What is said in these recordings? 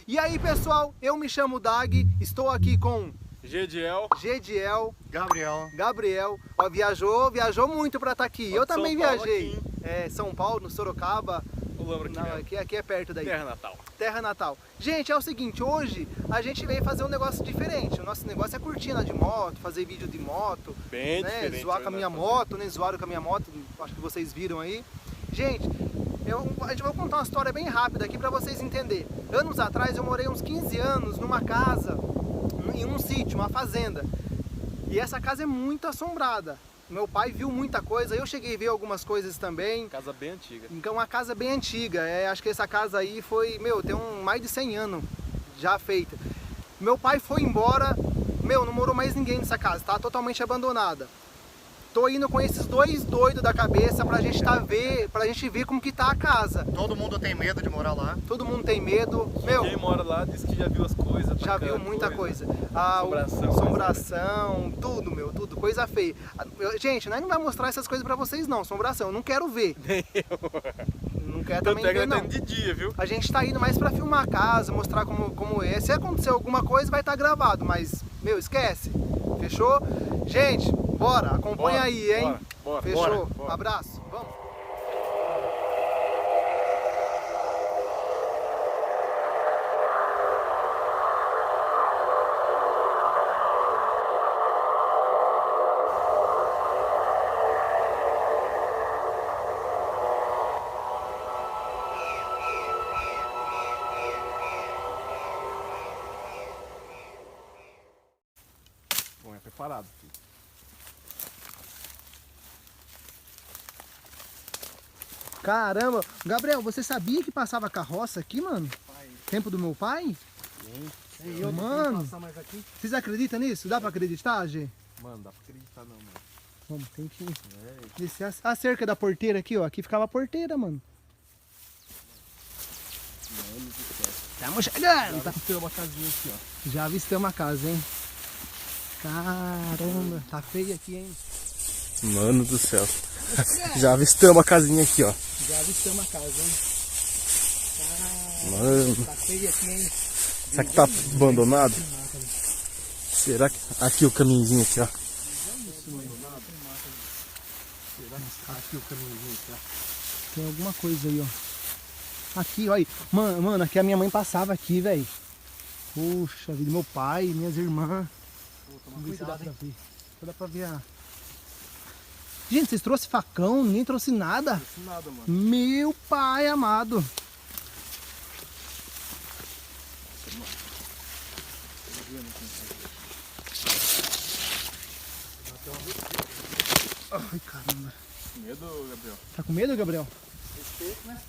E aí pessoal, eu me chamo Dag, estou aqui com Gediel, Gabriel, ó, viajou muito pra estar aqui. Eu também viajei. Aqui, São Paulo, no Sorocaba. Aqui é perto daí. Terra Natal. Gente, é o seguinte, hoje a gente veio fazer um negócio diferente. O nosso negócio é curtir de moto, fazer vídeo de moto, Bem né? diferente. Zoar com a minha moto, né? Zoaram com a minha moto, acho que vocês viram aí. Gente, a gente vai contar uma história bem rápida aqui pra vocês entenderem. Anos atrás eu morei uns 15 anos numa casa, em um sítio, uma fazenda. E essa casa é muito assombrada. Meu pai viu muita coisa, eu cheguei a ver algumas coisas também. Casa bem antiga. Então uma casa bem antiga, acho que essa casa aí foi, tem mais de 100 anos já feita. Meu pai foi embora, não morou mais ninguém nessa casa, tá totalmente abandonada. Tô indo com esses dois doidos da cabeça pra gente ver como que tá a casa. Todo mundo tem medo de morar lá. Todo mundo tem medo. Quem mora lá diz que já viu as coisas. Já viu muita coisa. Assombração, tudo, coisa feia. Gente, nós não vai mostrar essas coisas pra vocês não, assombração, eu não quero ver. Nem eu. Não quero também ver não. De dia, viu? A gente tá indo mais pra filmar a casa, mostrar como é. Se acontecer alguma coisa vai estar gravado, mas, esquece. Fechou? Gente, bora, acompanha aí, hein? Bora. Fechou? Abraço, vamos. Bom, é preparado, filho. Caramba, Gabriel, você sabia que passava carroça aqui, mano? Tempo do meu pai? Sim. Mano, vocês acreditam nisso? Dá pra acreditar, Gê? Mano, dá pra acreditar não, mano. Vamos, tem que descer a cerca da porteira aqui, ó. Aqui ficava a porteira, mano. Mano do céu. Estamos chegando! Já tem uma casinha aqui, ó. Já avistamos a casa, hein? Caramba, tá feio aqui, hein? Mano do céu. Já avistamos a casinha aqui, ó. Já avistamos a casa, hein? Caramba, Mano. tá feio aqui, hein? Será que tá abandonado? Será que... Aqui o caminhozinho aqui, ó. Aqui o caminhozinho aqui, ó. Tem alguma coisa aí, ó. Aqui, ó aí. Mano, aqui a minha mãe passava aqui, velho. Puxa vida, meu pai, minhas irmãs. Vamos ver se dá pra ver. Só dá pra ver a... Gente, vocês trouxeram facão? Ninguém trouxe nada? Não nada, mano. Meu pai amado. Ai, caramba. Medo, Gabriel? Tá com medo, Gabriel? Respeito, né?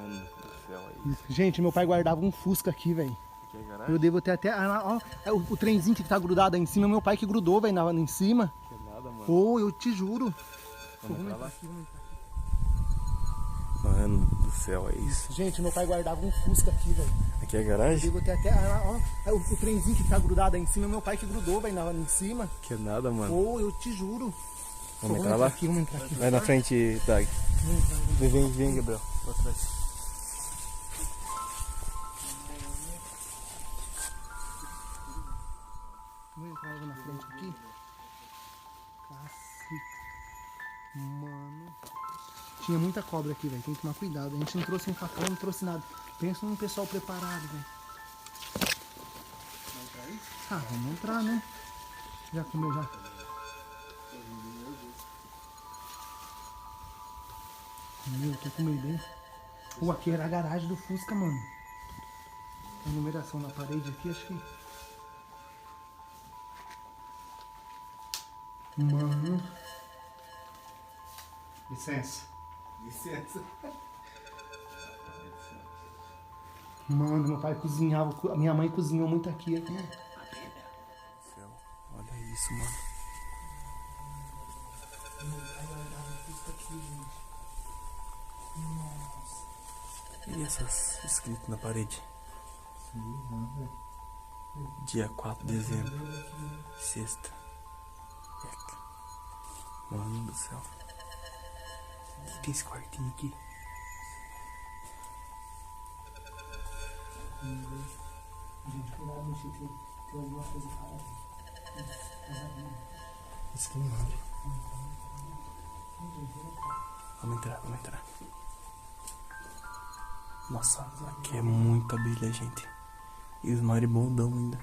Mano do céu, é isso. Gente, meu pai guardava um Fusca aqui, velho. Aqui é garagem? Eu devo ter até... ó, o trenzinho que tá grudado aí em cima, meu pai que grudou, velho, em cima. Que nada, mano. Pô, eu te juro. Vamos Vamos entrar lá? aqui, vamos entrar aqui. Mano do céu, é isso. Gente, meu pai guardava um Fusca aqui, velho. Aqui é garagem? Eu devo ter até... ó, o trenzinho que tá grudado aí em cima, meu pai que grudou, velho, em cima. Que nada, mano. Pô, eu te juro. Vamos entrar lá? Aqui, vamos entrar aqui. Vai na frente, Dag. Vem, Gabriel. Pra trás. Vamos entrar na frente aqui. Cacete. Mano. Tinha muita cobra aqui, velho. Tem que tomar cuidado. A gente não trouxe um facão, não trouxe nada. Pensa num pessoal preparado, velho. Ah, vamos entrar, né? Já comeu, já? Meu, tô com medo, hein? Pô, aqui era a garagem do Fusca, mano. Tem numeração na parede aqui, acho que... Mano... Licença. Licença. Mano, meu pai cozinhava, a minha mãe cozinhou muito aqui. Céu. Olha isso, mano. E essas escritas na parede? Dia 4 de dezembro. Sexta. Eca. Mano do céu. O que tem esse quartinho aqui? Gente, cuidado, não sei, tem alguma coisa parada. Isso aqui não abre. Vamos entrar. Nossa, aqui é muita abelha, gente. E os maribondão ainda.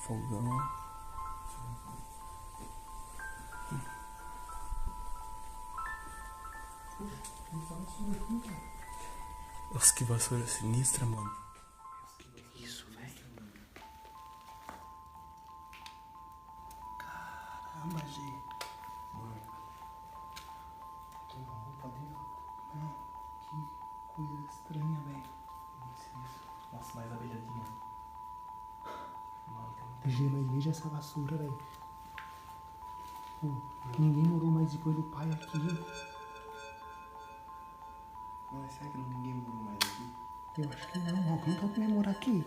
Fogão. Nossa, que vassoura sinistra, mano. Que é isso, velho? Caramba, gente. Mano. Tem uma roupa dentro. Não, que coisa estranha, velho. Nossa, mais abelhadinha. Mano, G, mas veja essa vassoura, velho. Pô, ninguém morou mais depois do pai aqui. Mas será que ninguém morou mais aqui? Eu acho que não, ó. Como pode morar aqui?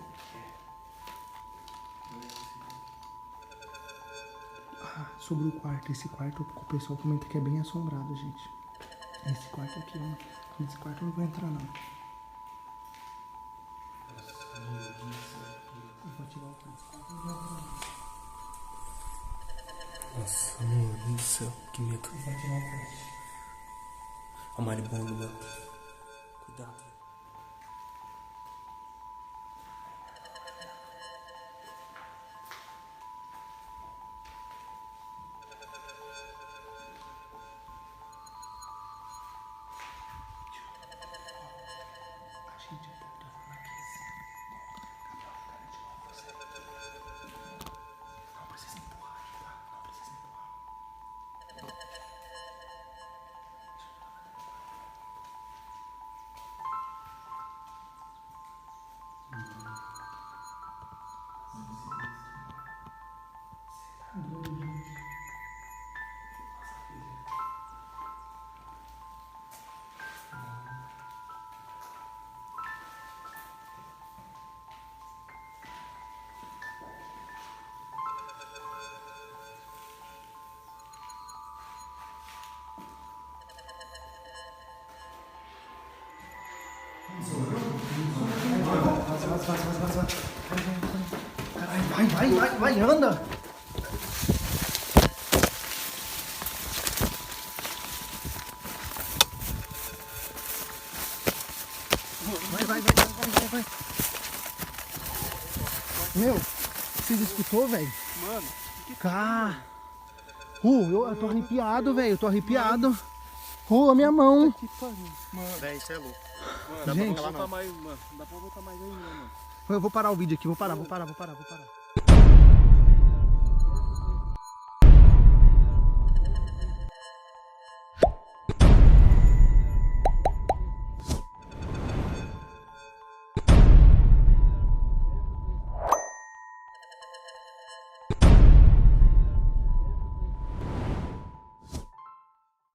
Ah, sobre o quarto. Esse quarto, o pessoal comenta que é bem assombrado, gente. Esse quarto aqui, ó. Nesse quarto eu não vou entrar, não. Eu vou ativar o quarto. Nossa, meu Deus do céu, que medo. Eu vou ativar o quarto. Ó, maribondo, mano. Cuidado. A gente tá gravando aqui assim. Gabriel, fica de novo você. Não precisa empurrar, tá? Não precisa empurrar. Vaza. Caralho, vai, anda. Vai. Meu, vocês escutou, velho? Mano, eu tô arrepiado, velho. Eu tô arrepiado. A minha mão. Mano, velho, isso é louco. mano, Gente. dá pra voltar mais, mano. Dá pra voltar mais ainda, mano. Eu vou parar o vídeo aqui. Vou parar.